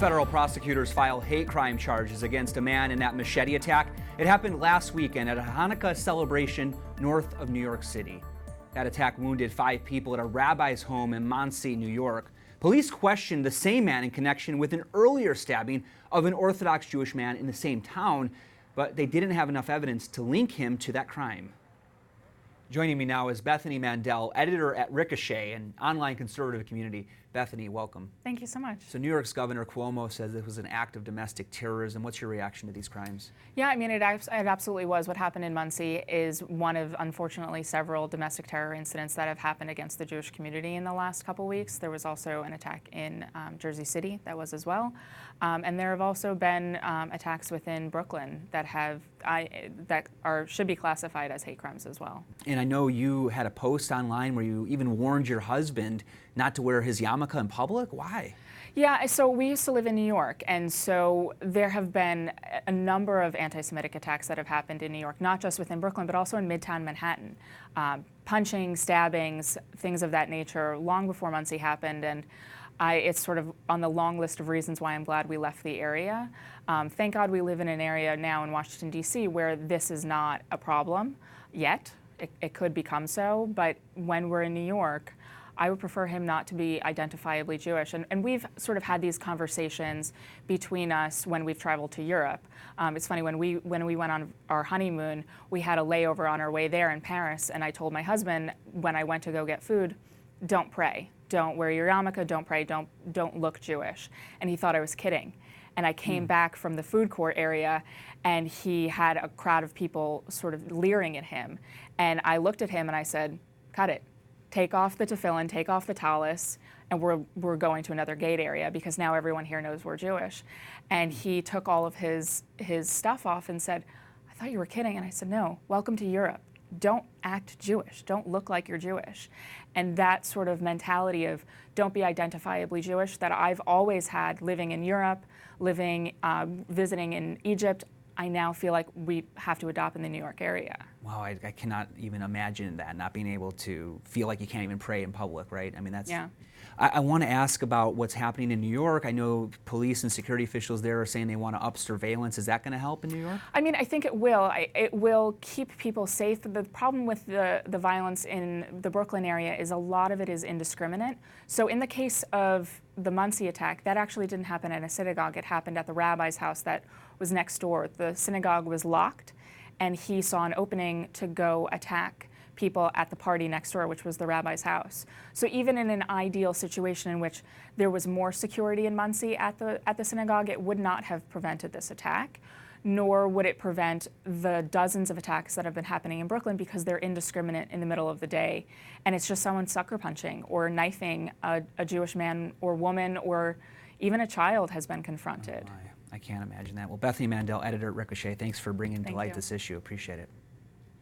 Federal prosecutors file hate crime charges against a man in that machete attack. It happened last weekend at a Hanukkah celebration north of New York City. That attack wounded 5 people at a rabbi's home in Monsey, New York. Police questioned the same man in connection with an earlier stabbing of an Orthodox Jewish man in the same town, but they didn't have enough evidence to link him to that crime. Joining me now is Bethany Mandel, editor at Ricochet, an online conservative community. Bethany, welcome. Thank you so much. So New York's Governor Cuomo says it was an act of domestic terrorism. What's your reaction to these crimes? Yeah, I mean, it absolutely was. What happened in Monsey is one of, unfortunately, several domestic terror incidents that have happened against the Jewish community in the last couple weeks. There was also an attack in Jersey City that was as well. And there have also been attacks within Brooklyn that should be classified as hate crimes as well. And I know you had a post online where you even warned your husband not to wear his yarmulke in public. Why? Yeah, so we used to live in New York, and so there have been a number of anti-Semitic attacks that have happened in New York, not just within Brooklyn, but also in Midtown Manhattan. Punching, stabbings, things of that nature, long before Monsey happened, and it's sort of on the long list of reasons why I'm glad we left the area. Thank God we live in an area now in Washington, D.C. where this is not a problem yet. It could become so, but when we're in New York, I would prefer him not to be identifiably Jewish. And we've sort of had these conversations between us when we've traveled to Europe. It's funny, when we went on our honeymoon, we had a layover on our way there in Paris, and I told my husband when I went to go get food, don't pray, don't wear your yarmulke, don't pray, don't look Jewish. And he thought I was kidding. And I came back from the food court area, and he had a crowd of people sort of leering at him. And I looked at him and I said, cut it. Take off the tefillin, take off the tallis, and we're going to another gate area because now everyone here knows we're Jewish. And he took all of his stuff off and said, I thought you were kidding. And I said, no, welcome to Europe. Don't act Jewish. Don't look like you're Jewish. And that sort of mentality of don't be identifiably Jewish that I've always had living in Europe, visiting in Egypt, I now feel like we have to adopt in the New York area. Wow, I cannot even imagine that, not being able to feel like you can't even pray in public, right? I mean, that's... Yeah. I want to ask about what's happening in New York. I know police and security officials there are saying they want to up surveillance. Is that going to help in New York? I mean, I think it will. It will keep people safe. The problem with the violence in the Brooklyn area is a lot of it is indiscriminate. So in the case of the Monsey attack, that actually didn't happen at a synagogue. It happened at the rabbi's house that was next door. The synagogue was locked, and he saw an opening to go attack people at the party next door, which was the rabbi's house. So even in an ideal situation in which there was more security in Monsey at the synagogue, it would not have prevented this attack, nor would it prevent the dozens of attacks that have been happening in Brooklyn because they're indiscriminate in the middle of the day. And it's just someone sucker punching or knifing a Jewish man or woman, or even a child has been confronted. Oh, I can't imagine that. Well, Bethany Mandel, editor at Ricochet, thanks for bringing to light this issue. Appreciate it.